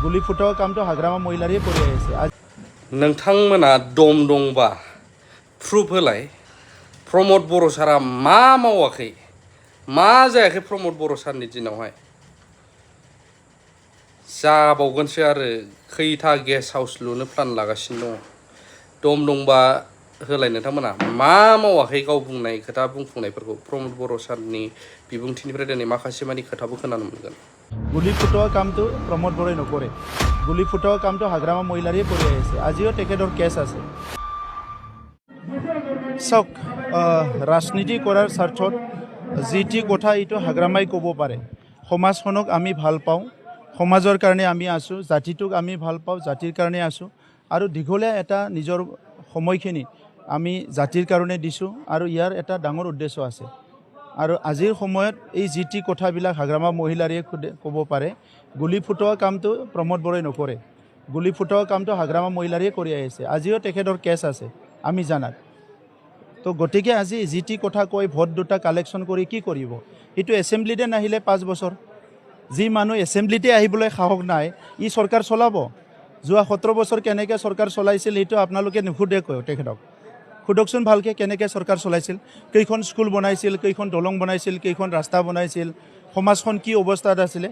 गुलि फुटाव कामটো हाग्रामा महिलारिয়ে কৰি আছে नोंथांमोना दम दंबा प्रुफ होलाय प्रमद बर' सारा मा मावाखै मा जायाखै प्रमद बर' सारनि दिनावहाय जाबावगोनसो आरो खैथा गेस्ट हाउस लुनो प्लान लागासिनो दं दंबा होलाय नोंथांमोना मा मावाखै गाव बुंनाय खोथा बुंफुंनायफोरखौ प्रमद बर' सारनि बिबुंथिनिफ्राय दिनै माखासे मानि खोथाबो खोनानो मोनगोन गुलि फुटाव कामটো प्रमोद बरই নকৰে गुलि फुटाव कामটো हाग्रामा महिलारिয়ে কৰি আছে আজিও তেখেতৰ কেছ আছে চাওক ৰাজনীতি কৰাৰ স্বাৰ্থত যিটি কথা এইটো হাগ্ৰামাই ক'ব পাৰে সমাজখনক আমি ভাল পাওঁ সমাজৰ কাৰণে আমি আছো জাতিটোক আমি ভাল পাওঁ জাতিৰ কাৰণে আছো আৰু দীঘলীয়া এটা নিজৰ সময়খিনি আমি জাতিৰ কাৰণে দিছো আৰু ইয়াৰ এটা ডাঙৰ উদ্দেশ্য আছে আৰু আজিৰ সময়ত এই যিটি কথাবিলাক হাগ্ৰামা মহিলাৰিয়ে ক'ব পাৰে গুলি ফুটোৱা কামটো প্ৰমোদ বৰই নকৰে গুলি ফুটোৱা কামটো হাগ্ৰামা মহিলাৰিয়ে কৰি আছে আজিও তেখেতৰ কেছ আছে আমি জানাত তো গতিকে আজি যিটি কথা কৈ ভোট দুটা কালেকশ্যন কৰি কি কৰিব এটো এছেম্বলিতে নাহিলে 5 বছৰ যি মানুহ এছেম্বলিতে আহিবলৈ সাহস নাই ই সৰকাৰ চলাব যোৱা 17 বছৰ কেনেকৈ সৰকাৰ চলাইছিল এটো আপোনালোকে নুখুদে কয় তেখেতক খুদকচোন ভালকে কেনেকৈ সৰকাৰ চলাইছিল কেইখন স্কুল বনাইছিল কেইখন দলং বনাইছিল কেইখন ৰাস্তা বনাইছিল সমাজখন কি অৱস্থাত আছিল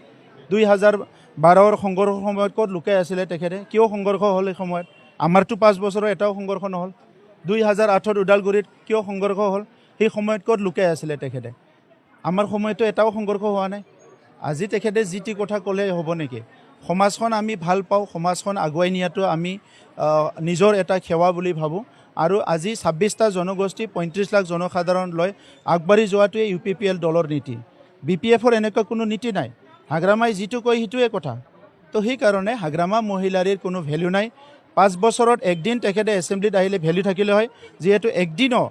2012 ৰ সংঘৰ্ষৰ সময়ত ক'ত লুকাই আছিল তেখেতে কিয় সংঘৰ্ষ হ'ল এই সময়ত আমাৰটো 5 বছৰৰ এটাও সংঘৰ্ষ নহল 2008 ৰ উদালগুৰিত কিয় সংঘৰ্ষ হ'ল এই সময়ত ক'ত লুকাই আছিল তেখেতে আমাৰ সময়তো এটাও সংঘৰ্ষ হোৱা নাই আজি তেখেতে যিটি কথা ক'লে হ'ব নেকি সমাজখন আমি ভাল পাওঁ সমাজখন আগুৱাই নিয়াটো আমি নিজৰ এটা সেৱা বুলি ভাবো আৰু আজি 26টা জনগোষ্ঠী 35 লাখ জনসাধাৰণ লৈ আগবাঢ়ি যোৱাটোৱে ইউপিপিএল দলৰ নীতি বিপিএফৰ এনেকুৱা কোনো নীতি নাই হাগ্ৰামাই যিটো কয় হিটোৱে কথা তো সেই কাৰণে হাগ্ৰামা মহিলাৰিৰ কোনো ভ্যালু নাই 5 বছৰত একদিন তেখেতে এছেম্বলিত আহিলে ভ্যালু থাকিলে হয় যেহেতু একদিনও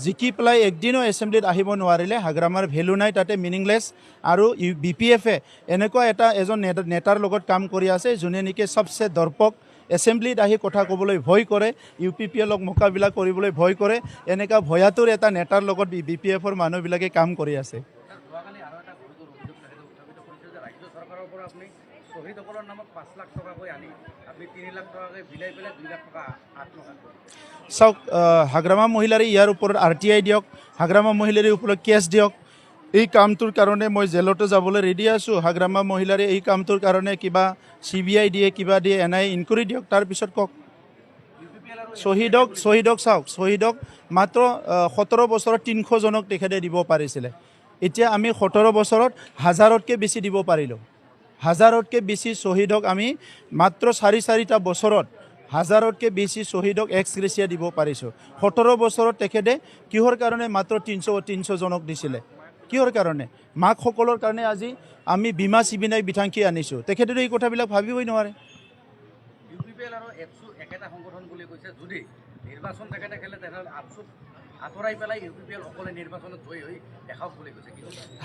জিকি প্লাই একদিনও এছেম্বলিত আহিব নোৱাৰিলে হাগ্ৰামাৰ ভ্যালু নাই তাতে মিনিংলেছ আৰু বিপিএফে এনেকুৱা এটা এজন নেতাৰ লগত কাম কৰি আছে যোনে নেকি সবচে দৰ্পক এছেম্বলিত আহি কথা ক'বলৈ ভয় কৰে ইউপিপিএলক মোকাবিলা কৰিবলৈ ভয় কৰে এনেকা ভয়াতুৰ এটা নেতাৰ লগত বিপিএফৰ মানুহবিলাকে কাম কৰি আছে চাওক হাগ্ৰামা মহিলাৰী ইয়াৰ ওপৰত RTI দিয়ক হাগ্ৰামা মহিলাৰীৰ ওপৰত কেছ দিয়ক এই কামটোৰ কাৰণে মই জেলতে যাবলৈ ৰেডি আছো হাগ্ৰামা মহিলাৰী এই কামটোৰ কাৰণে কিবা CBI দিয়ে কিবা দিয়ে NI ইনকুৱাৰী দিয়ক তাৰ পিছত কক শহীদক চাওক শহীদক মাত্ৰ 17 বছৰত 300 জনক তেখেতে দিব পাৰিছিলে এতিয়া আমি 17 বছৰত হাজাৰতকৈ বেছি দিব পাৰিলো হাজাৰতকৈ বেছি শহীদক আমি মাত্ৰ 4-4টা বছৰত হাজাৰতকৈ বেছি শহীদক এক্সগ্ৰেচিয়া দিব পাৰিছো 17 বছৰত তেখেতে কিহৰ কাৰণে মাত্ৰ 300 জনক দিছিলে কিহৰ কাৰণে মাকসকলৰ কাৰণে আজি আমি বিমা চিবিনাই বিথাংকি আনিছো তেখেতে এই কথাবিলাক ভাবিবই নোৱাৰে ইউপিপিএল আৰু এপসু একেটা সংগঠন বুলি কৈছে যদি নিৰ্বাচন তেখেতে খেলে তেনেহ'লে আপসু আতৰাই পেলাই ইউপিপিএল অকলে নিৰ্বাচনত জয়ী হৈ দেখাওক বুলি কৈছে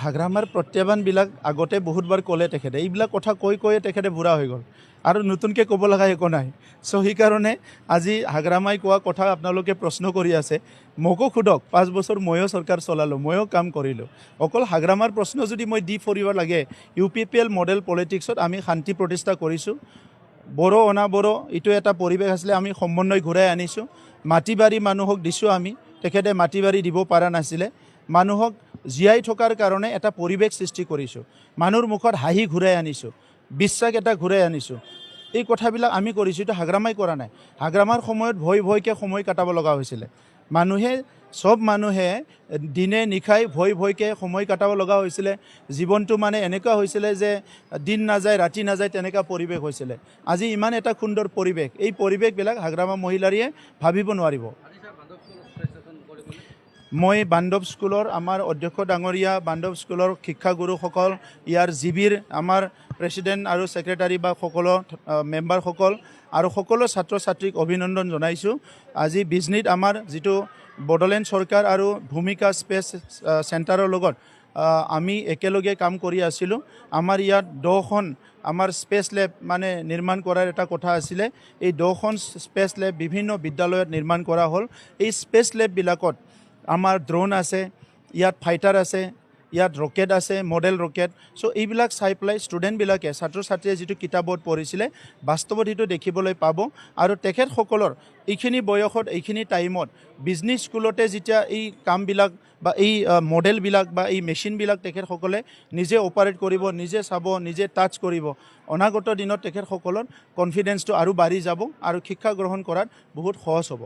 হাগ্ৰামাৰ প্ৰত্যাহ্বানবিলাক আগতে বহুতবাৰ ক'লে তেখেতে এইবিলাক কথা কৈ তেখেতে বুঢ়া হৈ গ'ল আৰু নতুনকৈ ক'ব লগা একো নাই সো সেইকাৰণে আজি হাগ্ৰামাই কোৱা কথা আপোনালোকে প্ৰশ্ন কৰি আছে মোকো খুদক 5 বছৰ ময়ো চৰকাৰ চলালো ময়ো কাম কৰিলো অকল হাগ্ৰামাৰ প্ৰশ্ন যদি মই দি ফুৰিব লাগে ইউপিপিএল মডেল পলিটিক্সত আমি শান্তি প্ৰতিষ্ঠা কৰিছো বড়ো অনাবড়ো এইটো এটা পৰিৱেশ আছিলে আমি সমন্বয় ঘূৰাই আনিছো মাটিবাৰী মানুহক দিছো আমি তেখেতে মাটিবাৰী দিব পৰা নাছিলে মানুহক জীয়াই থকাৰ কাৰণে এটা পৰিৱেশ সৃষ্টি কৰিছো মানুহৰ মুখত হাঁহি ঘূৰাই আনিছো বিশ্বাস এটা ঘূৰাই আনিছো এই কথাবিলাক আমি কৰিছো তো হাগ্ৰামাই কৰা নাই হাগ্ৰামাৰ সময়ত ভয়কে সময় কাটাব লগা হৈছিল সব মানুহে দিনে নিখাই ভয়কে সময় কাটাব লগা হৈছিল জীৱনটো মানে এনেকুৱা হৈছিল যে দিন নাযায় ৰাতি নাযায় তেনেকা পৰিৱেশ হৈছিল আজি ইমান এটা সুন্দৰ পৰিৱেশ এই পৰিৱেশবিলাক হাগ্ৰামা মহিলাৰিয়ে ভাবিব নোৱাৰিব মই বান্ধৱ স্কুলৰ আমাৰ অধ্যক্ষ ডাঙৰীয়া বান্ধৱ স্কুলৰ শিক্ষাগুৰুসকল ইয়াৰ জিবিৰ আমাৰ প্ৰেছিডেণ্ট আৰু সেক্ৰেটাৰী বা সকলো মেম্বাৰসকল আৰু সকলো ছাত্ৰ ছাত্ৰীক অভিনন্দন জনাইছোঁ আজি বিজনীত আমাৰ যিটো বড়োলেণ্ড চৰকাৰ আৰু ভূমিকা স্পেচ চেণ্টাৰৰ লগত আমি একেলগে কাম কৰি আছিলোঁ আমাৰ ইয়াত 10খন আমাৰ স্পেচ লেব মানে নিৰ্মাণ কৰাৰ এটা কথা আছিলে এই 10খন স্পেচ লেব বিভিন্ন বিদ্যালয়ত নিৰ্মাণ কৰা হ'ল এই স্পেচ লেববিলাকত আমাৰ ড্ৰোন আছে ইয়াত ফাইটাৰ আছে ইয়াত ৰকেট আছে, মডেল ৰকেট। চ' এইবিলাক চাই পেলাই ষ্টুডেণ্টবিলাকে, ছাত্ৰ ছাত্ৰীয়ে যিটো কিতাপত পঢ়িছিলে বাস্তৱত সেইটো দেখিবলৈ পাব। আৰু তেখেতসকলৰ এইখিনি বয়সত, এইখিনি টাইমত বিজনেছ স্কুলতে যেতিয়া এই কামবিলাক বা এই মডেলবিলাক বা এই মেচিনবিলাক তেখেতসকলে নিজে অপাৰেট কৰিব, নিজে চাব, নিজে টাচ কৰিব, অনাগত দিনত তেখেতসকলৰ কনফিডেন্সটো আৰু বাঢ়ি যাব আৰু শিক্ষা গ্ৰহণ কৰাত বহুত সহজ হ'ব।